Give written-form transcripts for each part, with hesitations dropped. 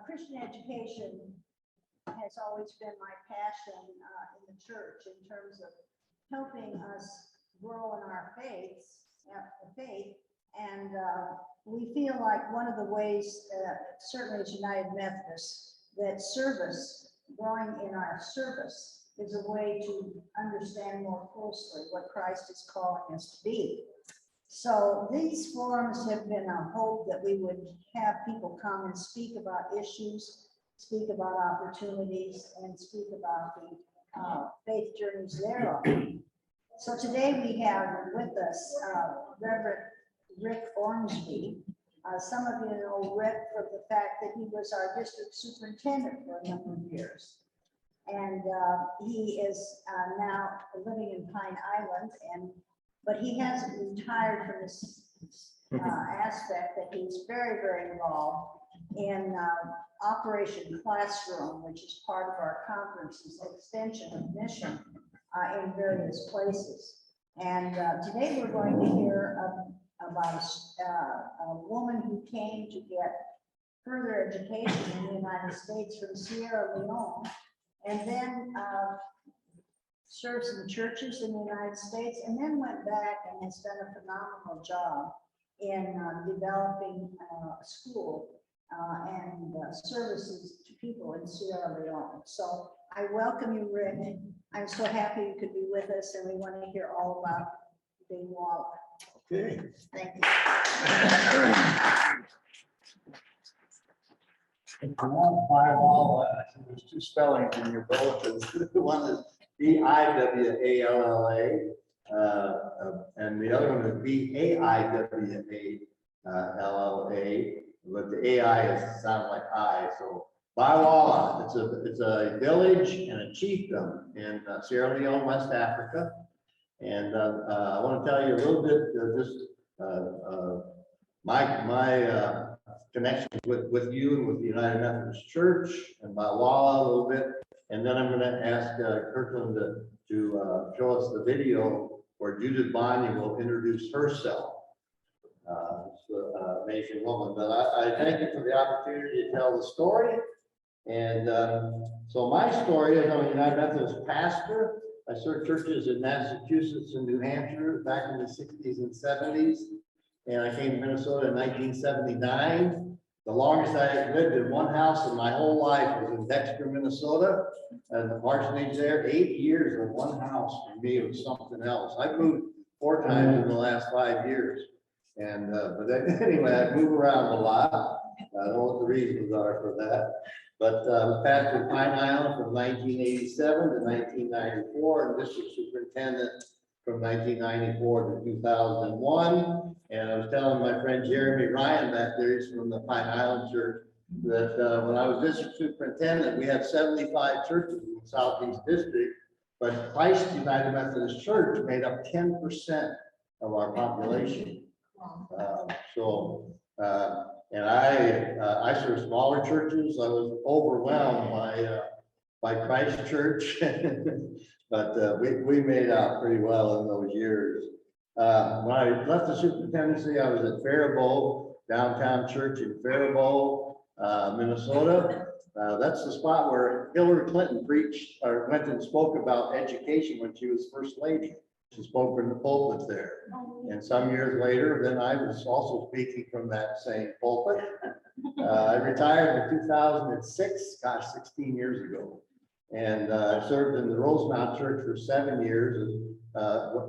Christian education has always been my passion in the church in terms of helping us grow in our faith, and we feel like one of the ways, certainly as United Methodists, that service, growing in our service, is a way to understand more closely what Christ is calling us to be. So these forums have been a hope that we would have people come and speak about issues, speak about opportunities, and speak about the faith journeys they're on. So today we have with us Reverend Rick Ormsby. Some of you know Rick from the fact that he was our district superintendent for a number of years. And he is now living in Pine Island, but he hasn't retired from this aspect that he's very, very involved in Operation Classroom, which is part of our conference's extension of mission in various places. And today we're going to hear about a woman who came to get further education in the United States from Sierra Leone, and then served some churches in the United States, and then went back and has done a phenomenal job in developing a school and services to people in Sierra Leone. So I welcome you, Rick. I'm so happy you could be with us, and we want to hear all about the walk. Okay. Thank you. There's two spellings in your bulletins. One is B-I-W-A-L-L-A, and the other one is B-A-I-W-A-L-L-A, but the A-I sounds like I, so Baiwala, it's a village and a chiefdom in Sierra Leone, West Africa. And I want to tell you a little bit, my connection with you and with the United Methodist Church and Baiwala a little bit. And then I'm going to ask Kirkland to show us the video where Judith Bonnie will introduce herself. It's an amazing woman. But I thank you for the opportunity to tell the story. And so my story is I'm a United Methodist pastor. I served churches in Massachusetts and New Hampshire back in the 60s and 70s. And I came to Minnesota in 1979. The longest I lived in one house in my whole life was in Dexter, Minnesota. And the parsonage there, 8 years in one house for me was something else. I moved 4 times in the last 5 years. And but anyway, I move around a lot. I don't know what the reasons are for that. But pastor Pine Island from 1987 to 1994, and district superintendent from 1994 to 2001. And I was telling my friend Jeremy Ryan back there, he's from the Pine Island Church, that when I was district superintendent, we had 75 churches in the Southeast District, but Christ United Methodist Church made up 10% of our population. And I served smaller churches. I was overwhelmed by Christ Church, but we made out pretty well in those years. When I left the superintendency, I was at Faribault, downtown church in Faribault, Minnesota. That's the spot where Hillary Clinton preached or went and spoke about education when she was first lady. She spoke from the pulpit there. And some years later, then I was also speaking from that same pulpit. I retired in 2006, gosh, 16 years ago. And I served in the Rosemount Church for 7 years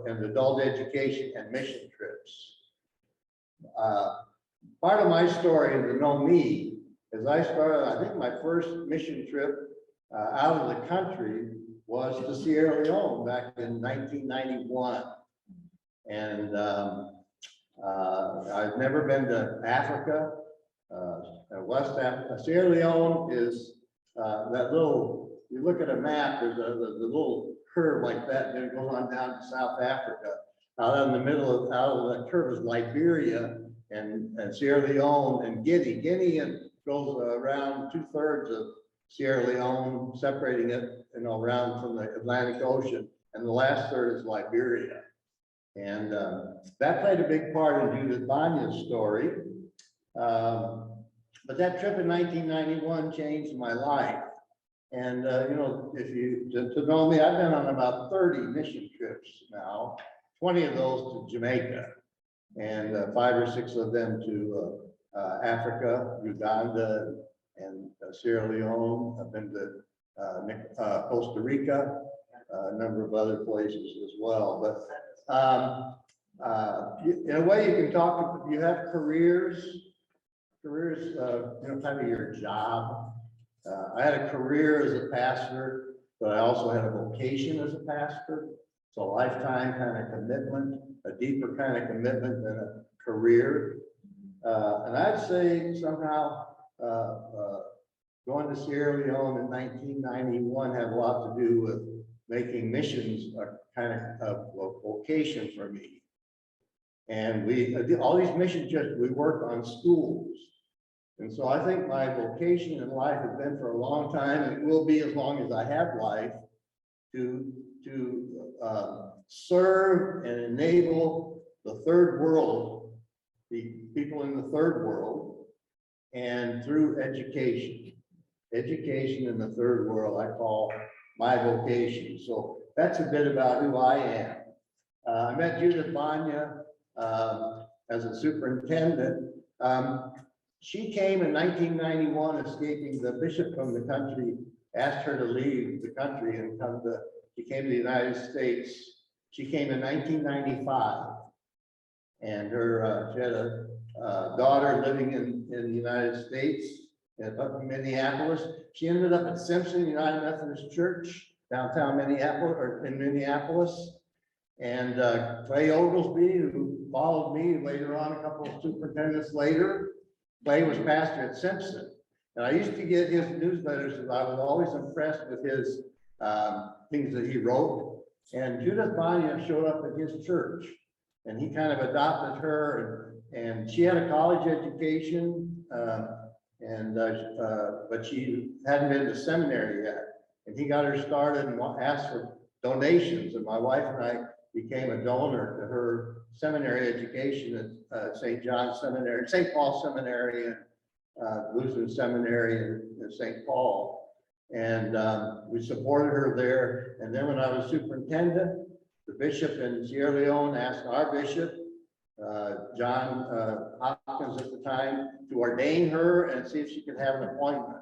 in adult education and mission trips. Part of my story to know me is I started, I think my first mission trip out of the country was to Sierra Leone back in 1991. And I've never been to Africa, West Africa. Sierra Leone is that little, you look at a map, there's the little curve like that, and then it goes on down to South Africa. Out in the middle of, out of that curve is Liberia and Sierra Leone and Guinea. Guinea goes around 2/3 of Sierra Leone, separating it, around from the Atlantic Ocean, and the last third is Liberia. And that played a big part in Judith Banya's story. But that trip in 1991 changed my life. And, you know, if you, to know me, I've been on about 30 mission trips now, 20 of those to Jamaica, and 5 or 6 of them to Africa, Uganda, and Sierra Leone. I've been to Costa Rica, a number of other places as well. But in a way, you can talk, you have careers, you know, kind of your job. I had a career as a pastor, but I also had a vocation as a pastor. It's a lifetime kind of commitment, a deeper kind of commitment than a career. And I'd say somehow going to Sierra Leone in 1991 had a lot to do with making missions a kind of a vocation for me. And all these mission trips, we worked on schools. And so I think my vocation in life has been for a long time, and it will be as long as I have life, to serve and enable the third world, the people in the third world, and through education. Education in the third world, I call my vocation. So that's a bit about who I am. I met Judith Banya as a superintendent. She came in 1991, escaping the bishop from the country, asked her to leave the country and she came to the United States. She came in 1995, and she had a daughter living in the United States, up in Minneapolis. She ended up at Simpson United Methodist Church, downtown Minneapolis, or in Minneapolis. And Clay Oglesby, who followed me later on, a couple of superintendents later, Clay was pastor at Simpson. And I used to get his newsletters, and I was always impressed with his things that he wrote. And Judith Banya showed up at his church, and he kind of adopted her, and she had a college education, but she hadn't been to seminary yet. And he got her started and asked for donations, and my wife and I became a donor to her seminary education at St. John's Seminary, St. Paul Seminary, and Lutheran Seminary in St. Paul. And we supported her there. And then when I was superintendent, the bishop in Sierra Leone asked our bishop, John Hopkins at the time, to ordain her and see if she could have an appointment.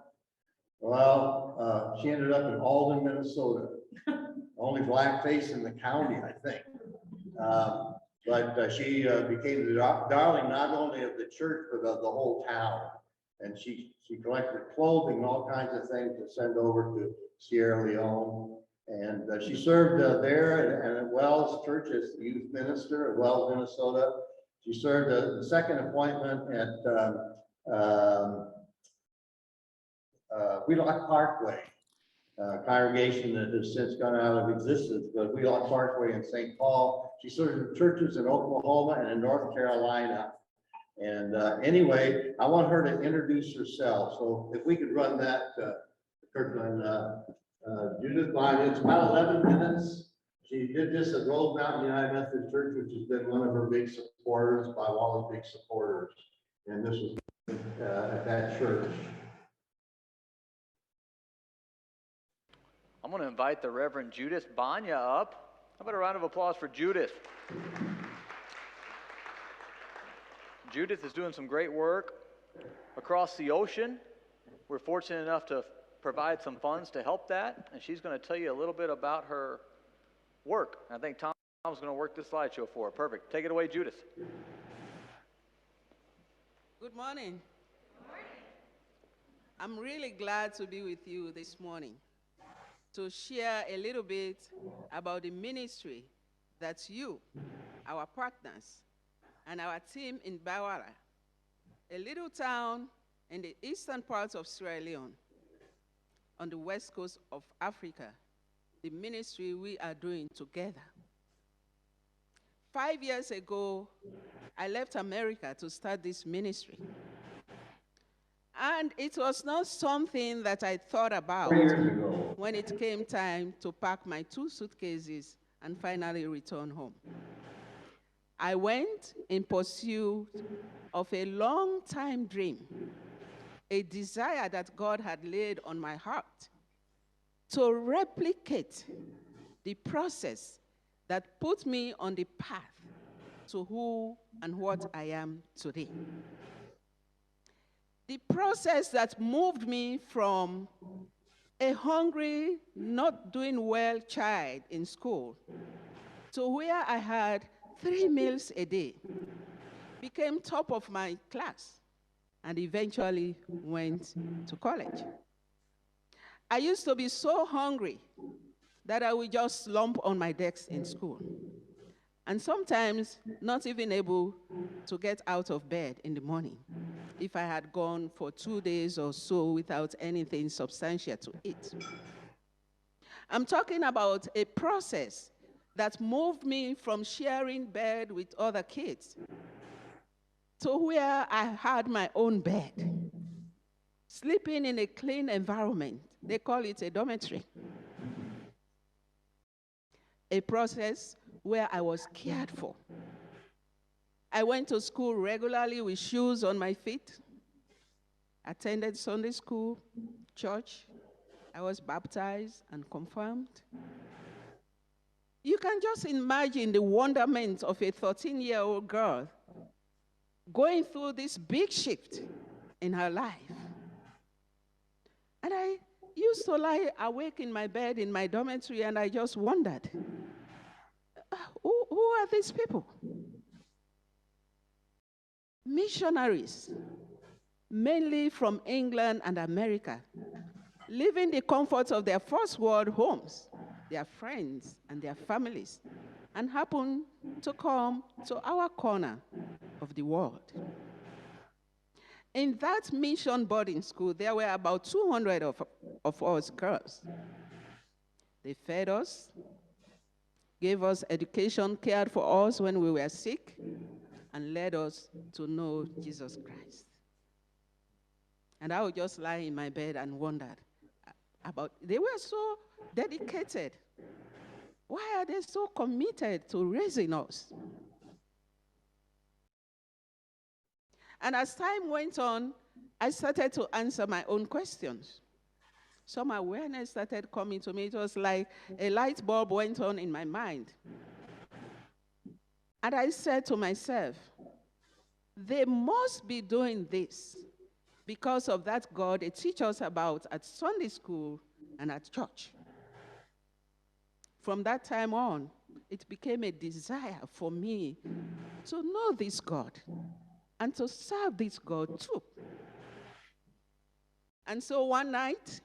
Well, she ended up in Alden, Minnesota. Only black face in the county, I think. But she became the darling not only of the church, but of the whole town. And she collected clothing and all kinds of things to send over to Sierra Leone. And she served there and at Wells Church as the youth minister at Wells, Minnesota. She served the second appointment at Wheelock Parkway, congregation that has since gone out of existence, but Wheelock Parkway in St. Paul. She served churches in Oklahoma and in North Carolina. And anyway, I want her to introduce herself. So if we could run that, Kirkland, Judith Banya, it's about 11 minutes. She did this at Road Mountain United Methodist Church, which has been one of her big supporters, by Walla's big supporters. And this was at that church. I'm going to invite the Reverend Judith Banya up. How about a round of applause for Judith? Judith is doing some great work across the ocean. We're fortunate enough to provide some funds to help that, and she's going to tell you a little bit about her work. I think Tom's going to work this slideshow for her. Perfect. Take it away, Judith. Good morning. Good morning. I'm really glad to be with you this morning to share a little bit about the ministry that you, our partners, and our team in Bawara, a little town in the eastern parts of Sierra Leone, on the west coast of Africa, the ministry we are doing together. 5 years ago, I left America to start this ministry. And it was not something that I thought about 4 years ago when it came time to pack my 2 suitcases and finally return home. I went in pursuit of a long-time dream a desire that God had laid on my heart to replicate the process that put me on the path to who and what I am today. The process that moved me from a hungry, not doing well child in school to where I had 3 meals a day, became top of my class, and eventually went to college. I used to be so hungry that I would just slump on my desk in school, and sometimes not even able to get out of bed in the morning if I had gone for 2 days or so without anything substantial to eat. I'm talking about a process that moved me from sharing bed with other kids to where I had my own bed, sleeping in a clean environment. They call it a dormitory. A process where I was cared for. I went to school regularly with shoes on my feet, attended Sunday school, church. I was baptized and confirmed. You can just imagine the wonderment of a 13-year-old girl going through this big shift in her life. And I used to lie awake in my bed in my dormitory, and I just wondered, who are these people? Missionaries, mainly from England and America, leaving the comforts of their first world homes, their friends and their families, and happen to come to our corner of the world. In that mission boarding school, there were about 200 of us girls. They fed us, gave us education, cared for us when we were sick, and led us to know Jesus Christ. And I would just lie in my bed and wondered about, they were so dedicated. Why are they so committed to raising us? And as time went on, I started to answer my own questions. Some awareness started coming to me. It was like a light bulb went on in my mind. And I said to myself, they must be doing this because of that God they teach us about at Sunday school and at church. From that time on, it became a desire for me to know this God and to serve this God too. And so one night,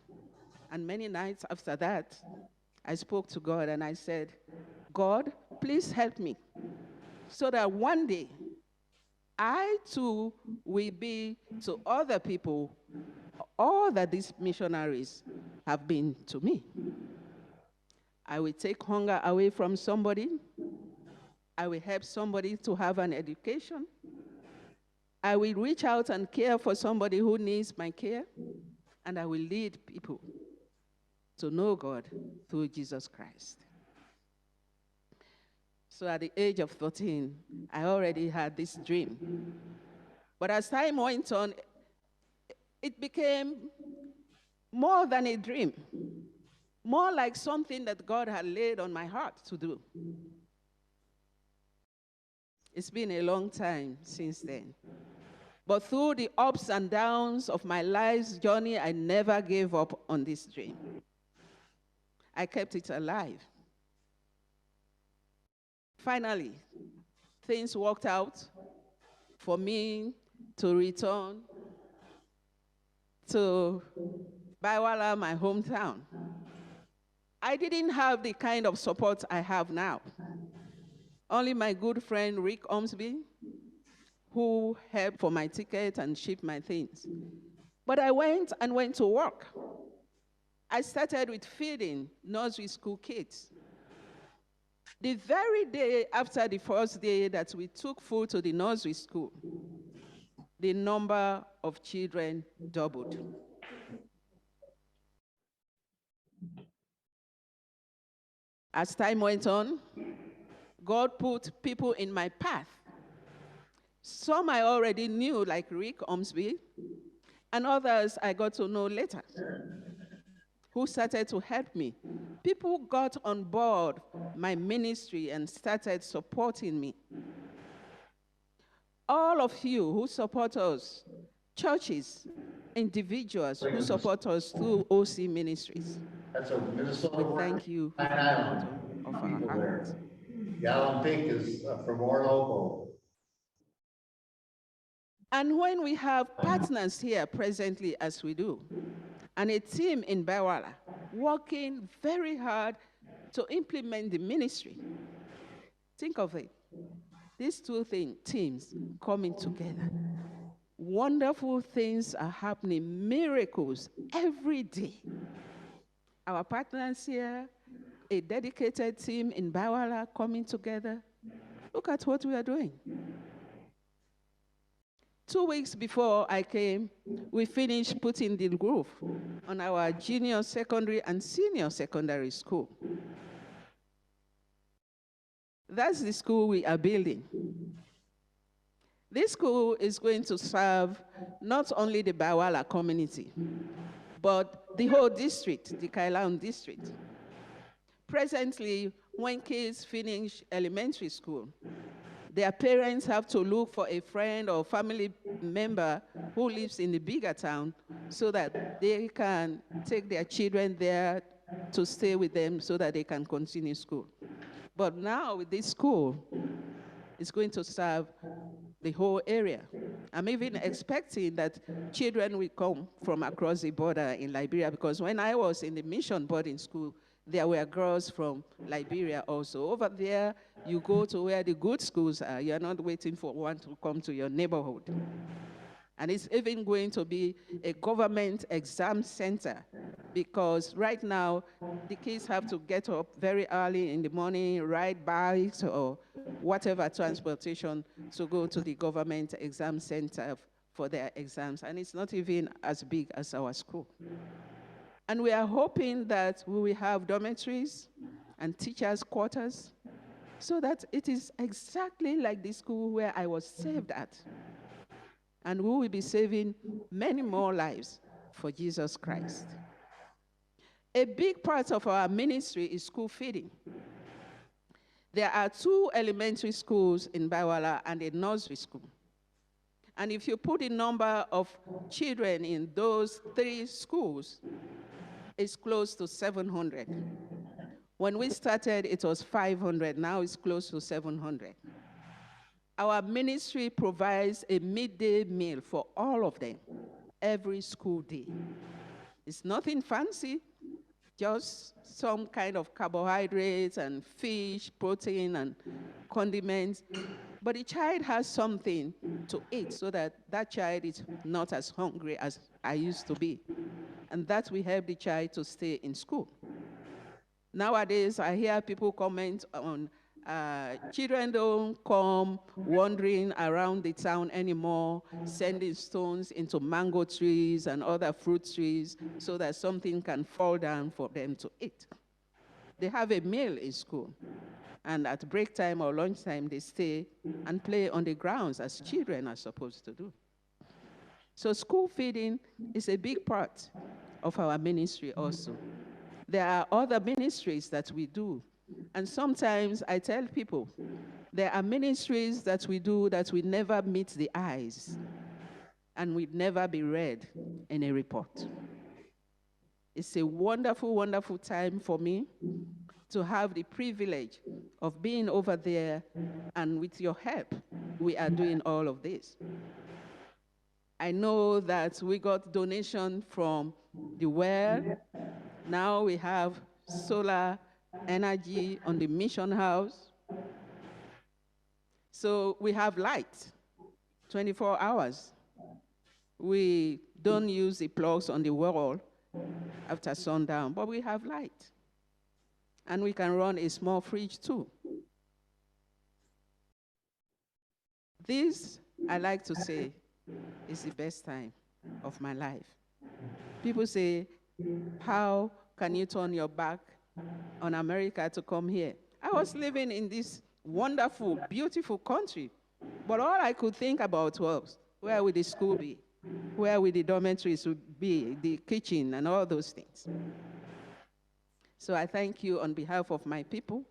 and many nights after that, I spoke to God and I said, God, please help me so that one day I too will be to other people all that these missionaries have been to me. I will take hunger away from somebody. I will help somebody to have an education. I will reach out and care for somebody who needs my care. And I will lead people to know God through Jesus Christ. So at the age of 13, I already had this dream. But as time went on, it became more than a dream, more like something that God had laid on my heart to do. It's been a long time since then. But through the ups and downs of my life's journey, I never gave up on this dream. I kept it alive. Finally, things worked out for me to return to Baiwala, my hometown. I didn't have the kind of support I have now. Only my good friend Rick Ormsby, who helped for my ticket and shipped my things. But I went to work. I started with feeding nursery school kids. The very day after the first day that we took food to the nursery school, the number of children doubled. As time went on, God put people in my path. Some I already knew, like Rick Ormsby, And others I got to know later, who started to help me. People got on board my ministry and started supporting me. All of you who support us, churches, individuals who support us through OC Ministries, That's a Minnesota we word. thank you Pine from the Island bottom of our people hearts. there. Yellow and pink is for more local. And when we have partners here presently, as we do, and a team in Bawala working very hard to implement the ministry, think of it. These two teams coming together. Wonderful things are happening, miracles every day. Our partners here, a dedicated team in Bawala coming together. Look at what we are doing. 2 weeks before I came, we finished putting the roof on our junior secondary and senior secondary school. That's the school we are building. This school is going to serve not only the Bawala community, but the whole district, the Kailan district. Presently, when kids finish elementary school, their parents have to look for a friend or family member who lives in the bigger town so that they can take their children there to stay with them so that they can continue school. But now with this school, it's going to serve the whole area. I'm even expecting that children will come from across the border in Liberia, because when I was in the mission boarding school, there were girls from Liberia also. Over there, you go to where the good schools are. You're not waiting for one to come to your neighborhood. And it's even going to be a government exam center, because right now, the kids have to get up very early in the morning, ride bikes or whatever transportation to go to the government exam center for their exams. And it's not even as big as our school. And we are hoping that we will have dormitories and teachers' quarters so that it is exactly like the school where I was saved at. And we will be saving many more lives for Jesus Christ. A big part of our ministry is school feeding. There are 2 elementary schools in Bawala and a nursery school. And if you put the number of children in those 3 schools, it's close to 700. When we started, it was 500. Now it's close to 700. Our ministry provides a midday meal for all of them every school day. It's nothing fancy, just some kind of carbohydrates and fish, protein, and condiments. But the child has something to eat so that that child is not as hungry as I used to be. And that will help the child to stay in school. Nowadays, I hear people comment on children don't come wandering around the town anymore, sending stones into mango trees and other fruit trees so that something can fall down for them to eat. They have a meal in school. And at break time or lunchtime, they stay and play on the grounds as children are supposed to do. So school feeding is a big part of our ministry also. There are other ministries that we do. And sometimes I tell people, there are ministries that we do that will never meet the eyes and will never be read in a report. It's a wonderful, wonderful time for me to have the privilege of being over there, and with your help, we are doing all of this. I know that we got donation from the well. Now we have solar energy on the mission house. So we have light 24 hours. We don't use the plugs on the wall after sundown, but we have light. And we can run a small fridge too. This, I like to say, is the best time of my life. People say, how can you turn your back on America to come here? I was living in this wonderful, beautiful country, but all I could think about was, where would the school be? where will the dormitories would be, the kitchen and all those things. So I thank you on behalf of my people,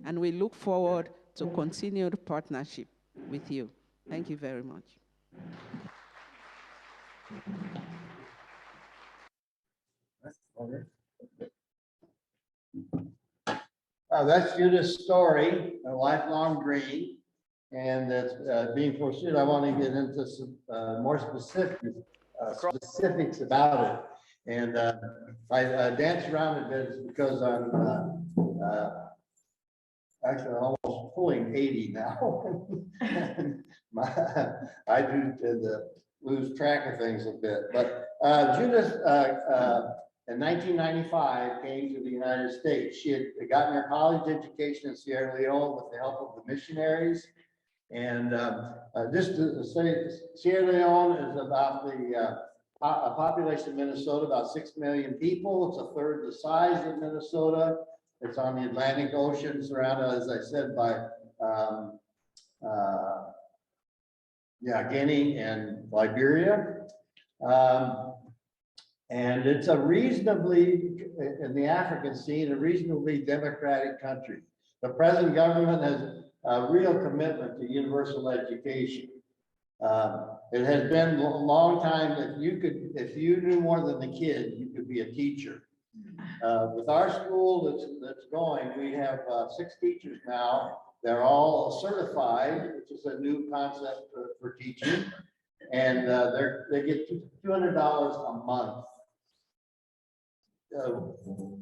and we look forward to continued partnership with you. Thank you very much. That's Judith's story, a lifelong dream, and that's being pursued. I want to get into some more specifics about it. And I dance around a bit because I'm actually almost pulling 80 now. I do lose track of things a bit, but Judith in 1995 came to the United States. She had gotten her college education in Sierra Leone with the help of the missionaries. And just to say, Sierra Leone is about the a population of Minnesota, about 6 million people. It's a third the size of Minnesota. It's on the Atlantic Ocean, surrounded, as I said, by Guinea and Liberia. And it's a reasonably, in the African scene, a reasonably democratic country. The present government has a real commitment to universal education. It has been a long time that if you knew more than the kid, you could be a teacher. With our school that's going, we have 6 teachers now. They're all certified, which is a new concept for teaching. And they get $200 a month.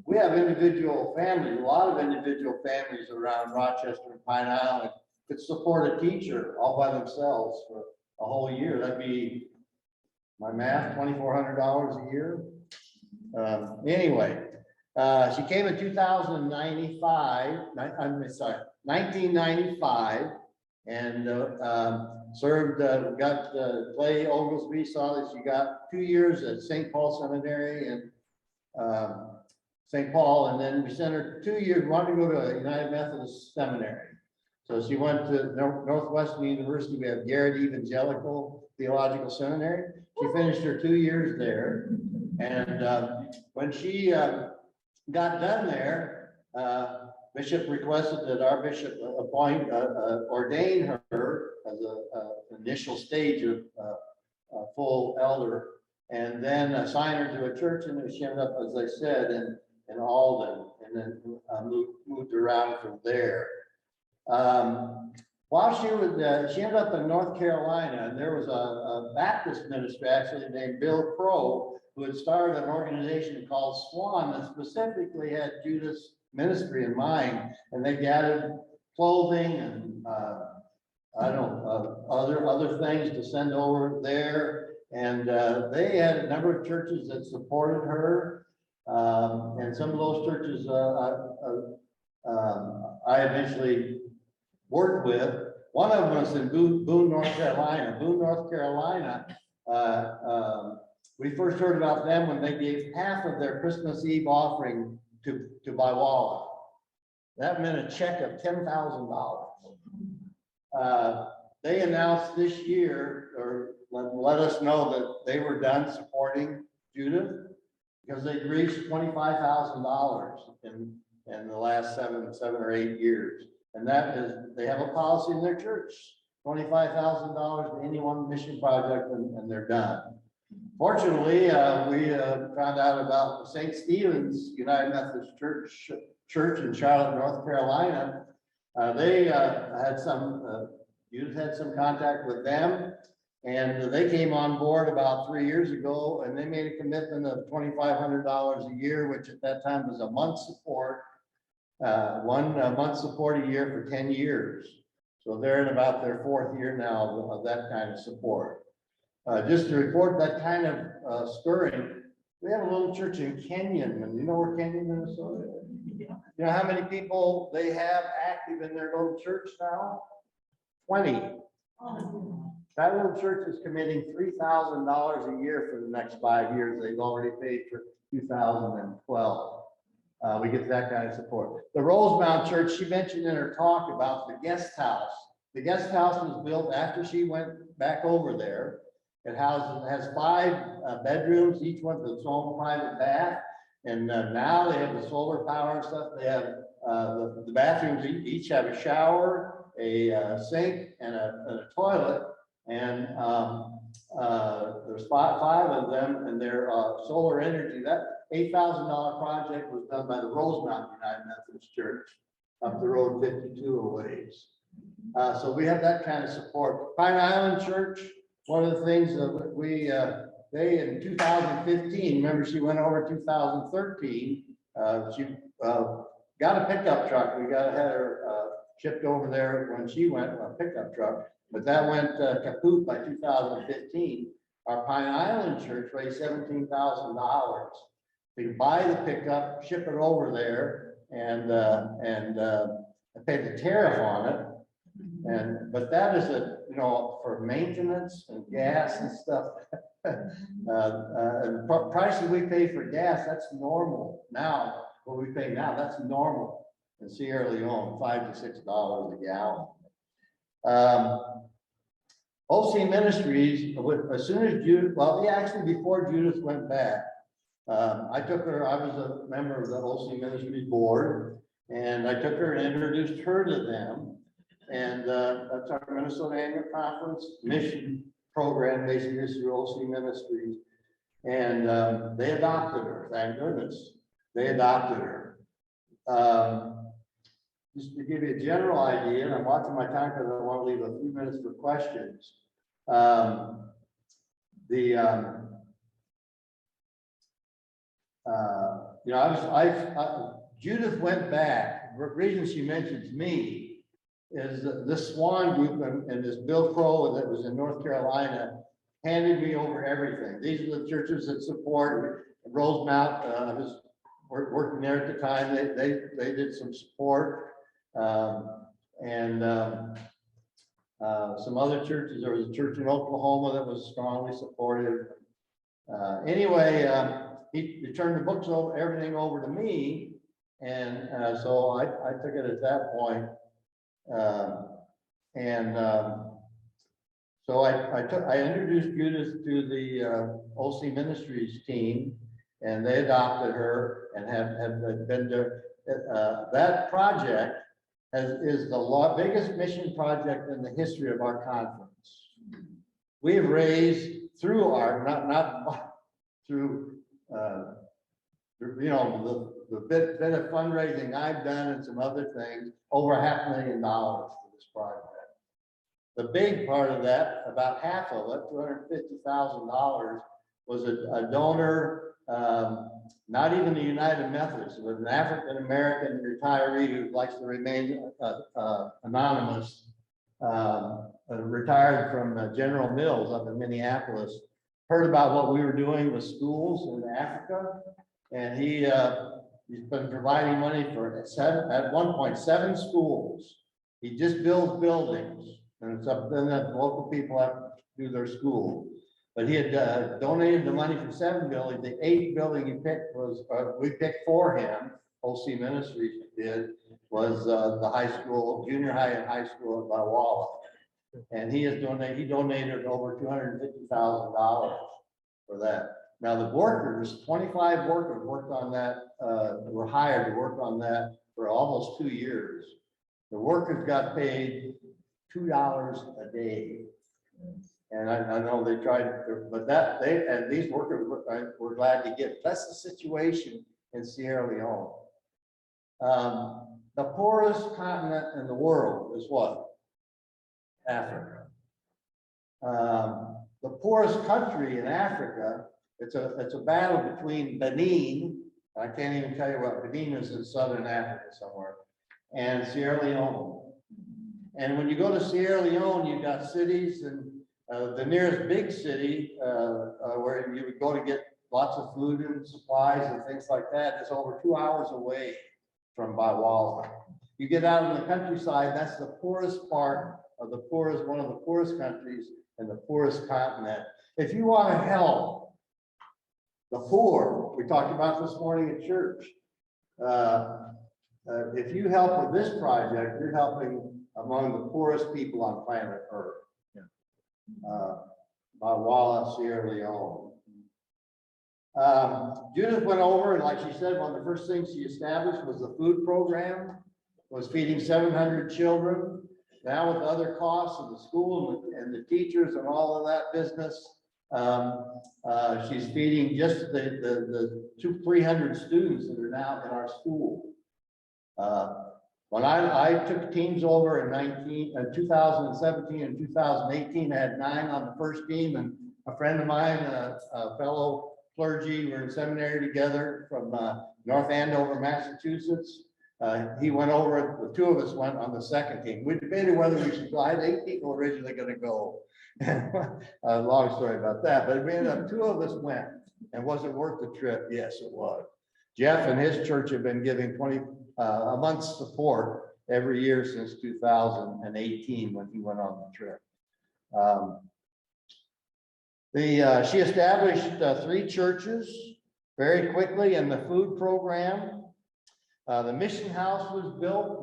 We have individual families, a lot of individual families around Rochester and Pine Island could support a teacher all by themselves for a whole year. That'd be, my math, $2,400 a year. Anyway, she came in 1995, and served, got Clay Oglesby saw that she got 2 years at St. Paul Seminary in St. Paul, and then we sent her 2 years, wanted to go to a United Methodist Seminary. So she went to Northwestern University. We have Garrett Evangelical Theological Seminary. She finished her 2 years there. And when she got done there, Bishop requested that our bishop ordain her as an initial stage of a full elder, and then assign her to a church. And she ended up, as I said, in Alden, and then moved around from there. While she ended up in North Carolina, and there was a Baptist minister actually named Bill Crow, who had started an organization called Swan that specifically had Judith's ministry in mind, and they gathered clothing and other things to send over there, and they had a number of churches that supported her, and some of those churches I eventually worked with. One of them was in Boone, North Carolina. Boone, North Carolina. We first heard about them when they gave half of their Christmas Eve offering to Biwala. That meant a check of $10,000. They announced this year, or let us know that they were done supporting Judith because they'd reached $25,000 in the last seven or 8 years. And that is, they have a policy in their church, $25,000 to any one mission project, and they're done. Fortunately, we found out about St. Stephen's United Methodist Church in Charlotte, North Carolina. They had Judith had some contact with them, and they came on board about 3 years ago, and they made a commitment of $2,500 a year, which at that time was a month support, one month support a year for 10 years. So they're in about their 4th year now of that kind of support. Just to report that kind of stirring, we have a little church in Kenyon, and you know where Kenyon, Minnesota is? Yeah. You know how many people they have active in their little church now? 20. Oh. That little church is committing $3,000 a year for the next 5 years. They've already paid for 2012. We get that kind of support. The Rosemount Church, she mentioned in her talk about the guest house. The guest house was built after she went back over there. It has 5 bedrooms, each one with its own private bath. And now they have the solar power and stuff. They have the bathrooms each have a shower, a sink, and a toilet. And there's five of them, and they're solar energy. That $8,000 project was done by the Rosemount United Methodist Church up the road 52 a ways. So we have that kind of support. Pine Island Church, one of the things that they in 2015, remember she went over 2013, she got a pickup truck. We had her shipped over there when she went, a pickup truck, but that went kaput by 2015. Our Pine Island Church raised $17,000 to buy the pickup, ship it over there, and pay the tariff on it. But that is for maintenance and gas and stuff. And the prices we pay for gas, that's normal now. What we pay now, that's normal in Sierra Leone, $5 to $6 a gallon. OC Ministries, as soon as Judith, actually before Judith went back, I took her, I was a member of the OC Ministries board, and I took her and introduced her to them. And that's our Minnesota Annual Conference mission program, basically through OC Ministries. And they adopted her, thank goodness. They adopted her. Just to give you a general idea, and I'm watching my time because I want to leave a few minutes for questions. Judith went back. The reason she mentions me is that this Swan group and this Bill Crow that was in North Carolina handed me over everything. These are the churches that support Rosemount. I was working there at the time. They did some support. Some other churches. There was a church in Oklahoma that was strongly supportive. Anyway, he turned the books over, everything over to me, and so I took it at that point. So I introduced Judith to the OC Ministries team, and they adopted her and have been there. That project is the biggest mission project in the history of our conference. We have raised through our, not through, the bit of fundraising I've done and some other things, over $500,000 for this project. The big part of that, about half of it, $250,000, was a donor, not even the United Methodists, but an African-American retiree who likes to remain anonymous, retired from General Mills up in Minneapolis, heard about what we were doing with schools in Africa, and he's been providing money for at one point 7 schools. He just builds buildings, and it's up then that local people have to do their school. But he had donated the money for 7 buildings. The 8th building he picked was, we picked for him, OC Ministries did, was the high school, junior high and high school at Walla. And he donated over $250,000 for that. Now the workers, 25 workers worked on that, were hired to work on that for almost 2 years. The workers got paid $2 a day. And I know they tried, but and these workers were glad to get. That's the situation in Sierra Leone. The poorest continent in the world is what? Africa. The poorest country in Africa, it's a battle between Benin. I can't even tell you what Benin is, in southern Africa somewhere, and Sierra Leone. And when you go to Sierra Leone, you've got cities, and the nearest big city where you would go to get lots of food and supplies and things like that is over 2 hours away from Baiwala. You get out in the countryside, that's the poorest part of the poorest, one of the poorest countries and the poorest continent. If you want to help the poor, we talked about this morning at church, if you help with this project, you're helping among the poorest people on planet Earth. Bawala, Sierra Leone. Judith went over, and like she said, one of the first things she established was the food program, was feeding 700 children. Now with the other costs of the school and the teachers and all of that business, she's feeding just the 300 students that are now in our school. When I took teams over in 2017 and 2018, I had 9 on the first team, and a friend of mine, a fellow clergy, we're in seminary together from North Andover, Massachusetts. He went over, the 2 of us went on the second team. We debated whether we should go. I had 8 people originally going to go. Long story about that, but we ended up, 2 of us went. And was it worth the trip? Yes, it was. Jeff and his church have been giving a month's support every year since 2018 when he went on the trip. She established 3 churches very quickly in the food program. The mission house was built,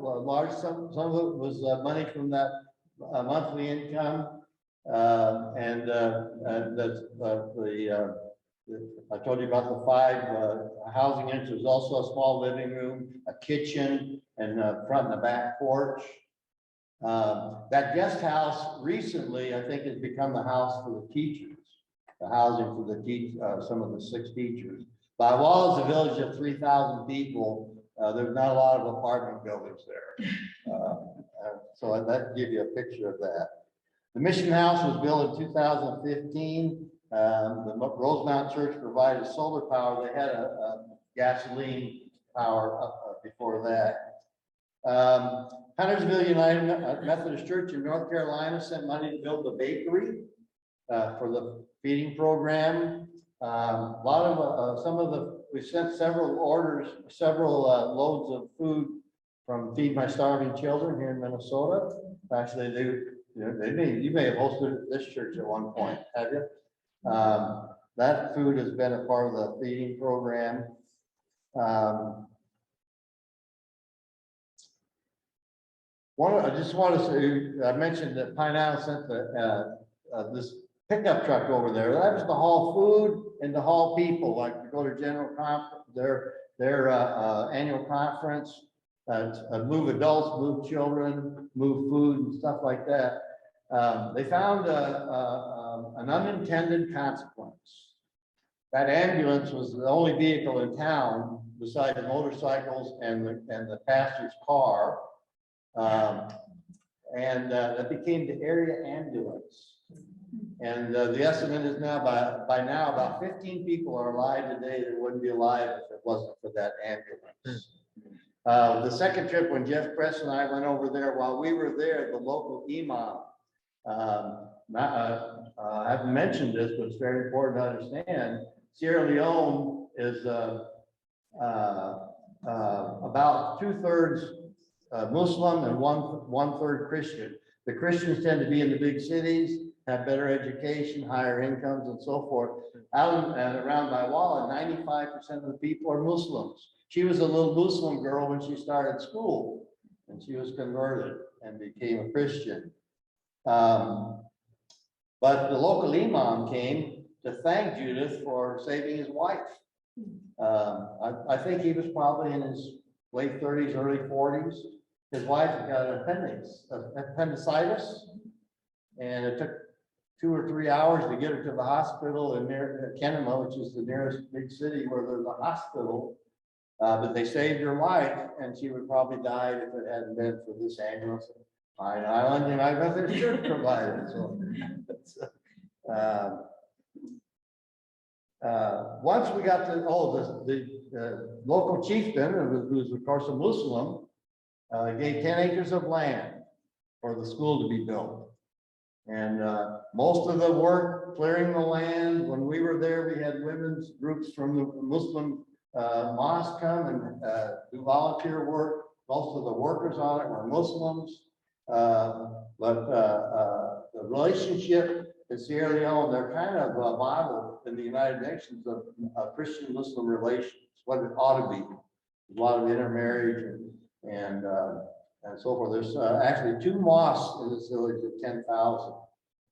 some of it was money from that monthly income. I told you about the 5 housing units. There's also a small living room, a kitchen, and a front and a back porch. That guest house recently, I think, has become the house for the teachers, the housing for the some of the 6 teachers. Bawala is a village of 3,000 people. There's not a lot of apartment buildings there. So that gives you a picture of that. The mission house was built in 2015. The Rosemount Church provided solar power. They had a gasoline power before that. Huntersville United Methodist Church in North Carolina sent money to build a bakery for the feeding program. We sent several orders, several loads of food from Feed My Starving Children here in Minnesota. Actually, you may have hosted this church at one point, have you? That food has been a part of the feeding program. I just want to say, I mentioned that Pine Island sent this pickup truck over there. That was to haul food and to haul people, like to go to general conference, their annual conference, move adults, move children, move food and stuff like that. They found an unintended consequence. That ambulance was the only vehicle in town besides motorcycles and the pastor's car. That became the area ambulance. And the estimate is now by now about 15 people are alive today that wouldn't be alive if it wasn't for that ambulance. The second trip when Jeff Press and I went over there, while we were there, the local imam, I haven't mentioned this, but it's very important to understand. Sierra Leone is about 2/3 Muslim and one third Christian. The Christians tend to be in the big cities, have better education, higher incomes, and so forth. Out and around Bawala, 95% of the people are Muslims. She was a little Muslim girl when she started school, and she was converted and became a Christian. But the local imam came to thank Judith for saving his wife. I think he was probably in his late 30s, early 40s. His wife had got an appendicitis, and it took 2 or 3 hours to get her to the hospital in near Kenema, which is the nearest big city where there's a hospital. But they saved her life, and she would probably died if it hadn't been for this ambulance. Pine Island United Methodist Church provided. So, once we got to the local chieftain, who's of course a Muslim, gave 10 acres of land for the school to be built. And most of the work clearing the land, when we were there, we had women's groups from the Muslim mosque come and do volunteer work. Most of the workers on it were Muslims. But the relationship in Sierra Leone, they're kind of a model in the United Nations of Christian-Muslim relations, what it ought to be. A lot of intermarriage and so forth. There's actually 2 mosques in this village of 10,000.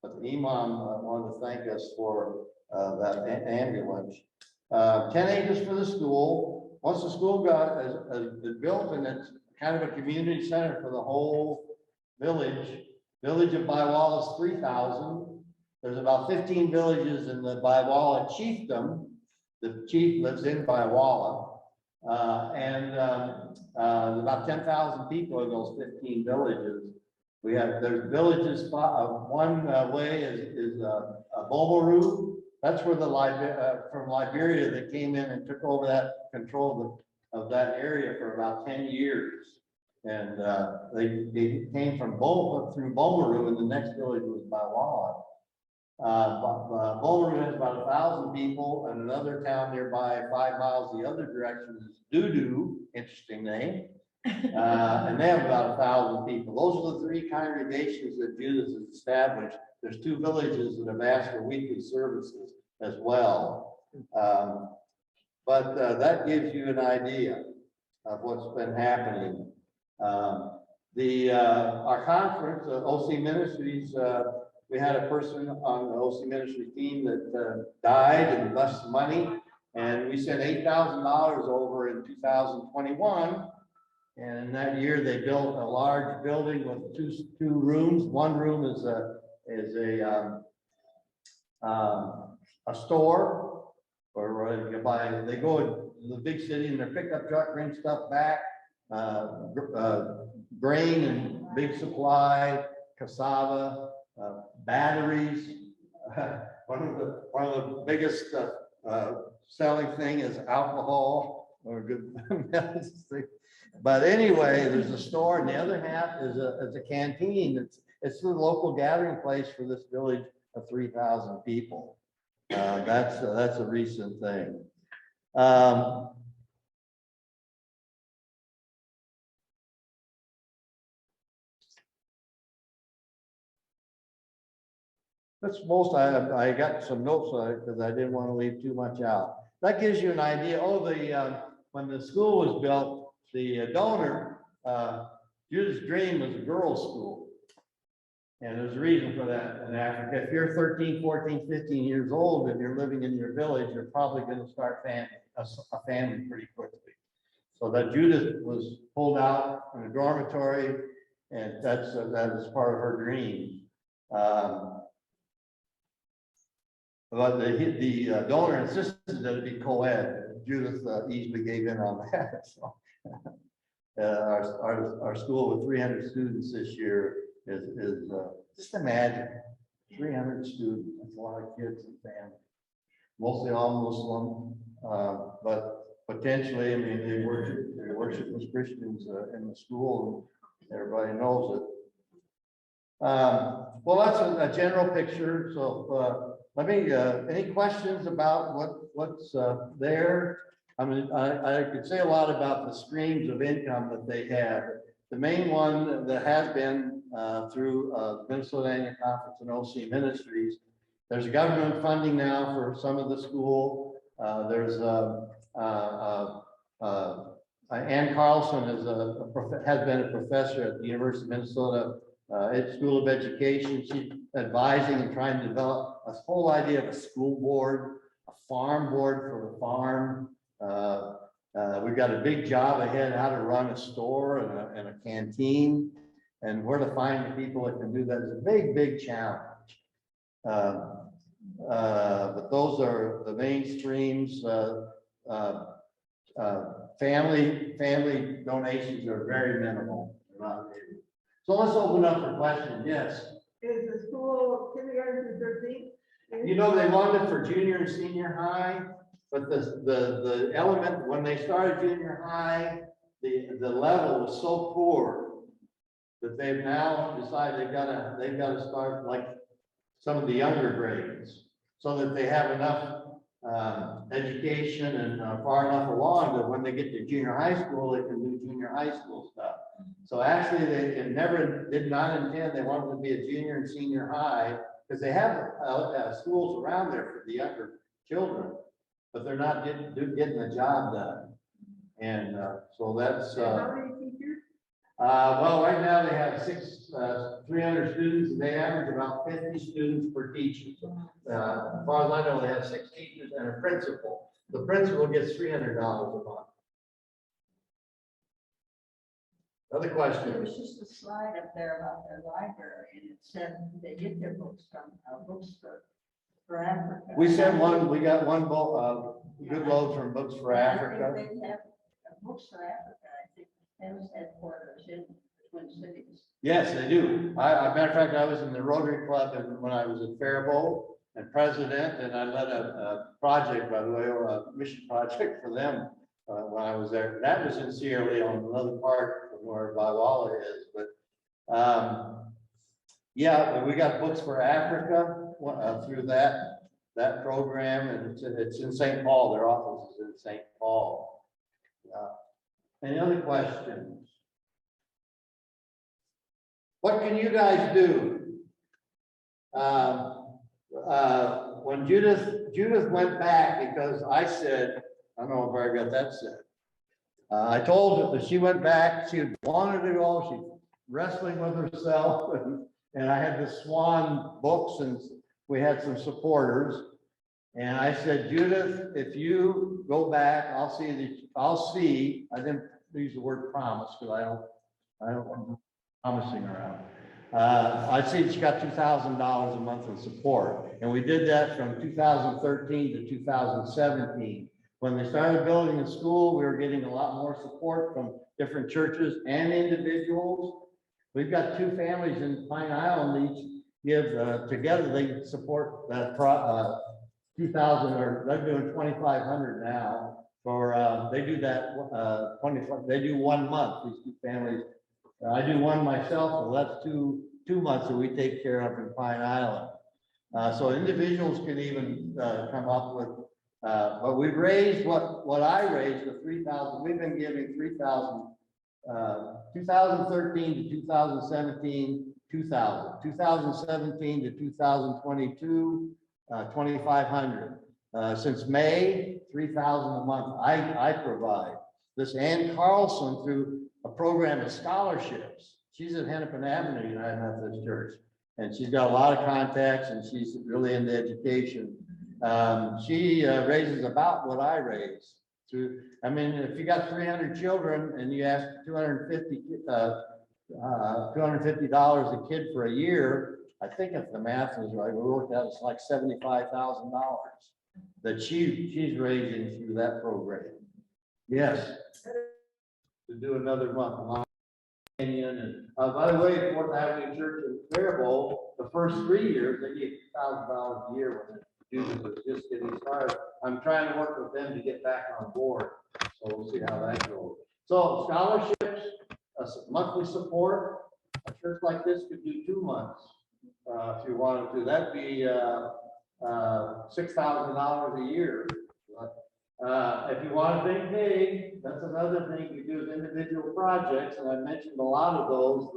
but the imam wanted to thank us for that ambulance. 10 acres for the school. Once the school is built, and it's kind of a community center for the whole village. Village of Biwala is 3,000. There's about 15 villages in the Biwala chiefdom. The chief lives in Biwala. About 10,000 people in those 15 villages. There's villages, one way is Bomaru. That's where from Liberia, they came in and took over that control of that area for about 10 years. And they came from through Bomaru, and the next village was Biwala. Bomaru has about 1,000 people, and another town nearby, 5 miles the other direction, is Dudu, interesting name. And they have about 1,000 people. Those are the 3 congregations that Judas has established. There's 2 villages that have asked for weekly services as well. But that gives you an idea of what's been happening. Our conference, OC Ministries, we had a person on the OC Ministry team that died and left some money, and we sent $8,000 over in 2021. And in that year, they built a large building with two rooms. One room is a store, or you buy. They go to the big city in their pickup truck, bring stuff back, grain and big supply, cassava, batteries. One of the biggest selling thing is alcohol or good medicine. But anyway, there's a store, and the other half is a canteen. It's the local gathering place for this village of 3,000 people. That's a recent thing. That's most. I got some notes on it because I didn't want to leave too much out. That gives you an idea. Oh, when the school was built, the donor, Judith's dream was a girls' school. And there's a reason for that in Africa. If you're 13, 14, 15 years old and you're living in your village, you're probably going to start a family pretty quickly. So that Judith was pulled out in a dormitory, and that is part of her dream. But the donor insisted that it be co-ed. Judith easily gave in on that. So, our school with 300 students this year is just imagine 300 students. That's a lot of kids and families, mostly all Muslim, but potentially, I mean, they worship as Christians in the school, and everybody knows it. Well, that's a general picture. So let me. Any questions about what's there? I mean, I could say a lot about the streams of income that they have. The main one that has been through Minnesota Annual Conference and OC Ministries. There's government funding now for some of the school. There's Ann Carlson has been a professor at the University of Minnesota School of Education. She's advising and trying to develop a whole idea of a school board, a farm board for the farm. We've got a big job ahead, how to run a store and a canteen, and where to find the people that can do that is a big, big challenge. But those are the main streams. Family donations are very minimal. So let's open up for questions. Yes. Is the school kindergarten through 13th? You know, they wanted for junior and senior high, but the element, when they started junior high, the level was so poor that they've now decided they've got to start like some of the younger grades, so that they have enough education and far enough along that when they get to junior high school, they can do junior high school stuff. So actually, they did not intend, they wanted to be a junior and senior high, because they have schools around there for the younger children, but they're not getting the job done. And so that's. How many teachers? Well, right now they have 300 students, and they average about 50 students per teacher. As far as I know, they have 6 teachers and a principal. The principal gets $300 a month. Other There questions? was just a slide up there about their library, and it said they get their books from Books for Africa. We got one good load from Books for Africa. I think they have Books for Africa, I think, those headquarters in the Twin Cities. Yes, they do. Matter of fact, I was in the Rotary Club and when I was at Faribault and president, and I led a project, by the way, or a mission project for them when I was there. That was in Sierra Leone, another part of where Bawala is. But yeah, we got Books for Africa through that program, and it's in St. Paul. Their office is in St. Paul. Any other questions? What can you guys do? When Judith went back, because I said, I don't know if I already got that said. I told her that she went back, she wanted to go, she's wrestling with herself, and I had the Swan books, and we had some supporters. And I said, Judith, if you go back, I'll see, I didn't use the word promise, because I don't want promising around. I see she got $2,000 a month in support. And we did that from 2013 to 2017. When they started building the school, we were getting a lot more support from different churches and individuals. We've got 2 families in Pine Island, each give together, they support that 2,000, or they're doing 2,500 now for they do that 25, they do 1 month, these 2 families. I do one myself, so that's two months that we take care of in Pine Island. So individuals can even come up with, but we've raised what I raised, the 3,000. We've been giving 3,000, 2013 to 2017, 2,000, 2017 to 2022, 2,500. Since May, 3,000 a month. I provide this. Ann Carlson through a program of scholarships. She's at Hennepin Avenue United Methodist Church, and she's got a lot of contacts, and she's really into education. She raises about what I raise. I mean, if you got 300 children and you ask $250 a kid for a year, I think if the math is right, we worked out it's like $75,000 that she's raising through that program. Yes. To do another month. And by the way, Fourth Avenue Church in Faribault, the first 3 years, they gave $1,000 a year when the students was just getting started. I'm trying to work with them to get back on board, so we'll see how that goes. So scholarships, monthly support, a church like this could do 2 months if you wanted to. That'd be $6,000 a year. If you want to think big, that's another thing you do is individual projects, and I mentioned a lot of those.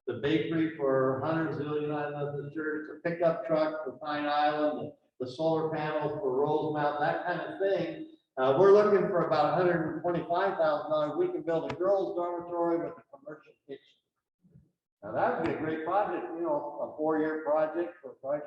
The bakery for Huntersville United Methodist Church, the pickup truck for Pine Island, the solar panels for Rosemount, that kind of thing. We're looking for about $125,000. We can build a girls' dormitory with a commercial kitchen. Now that would be a great project, you know, a 4-year project for price.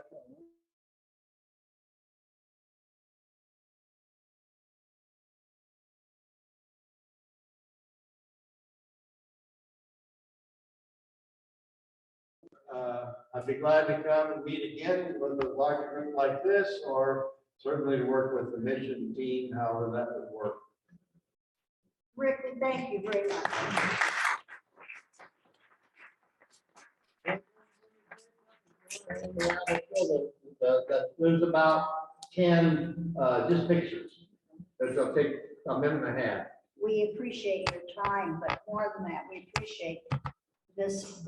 I'd be glad to come and meet again with a larger group like this, or certainly to work with the mission team, however that would work. Rick, thank you very much. There's about 10 just pictures. It'll take a minute and a half. We appreciate your time, but more than that, we appreciate this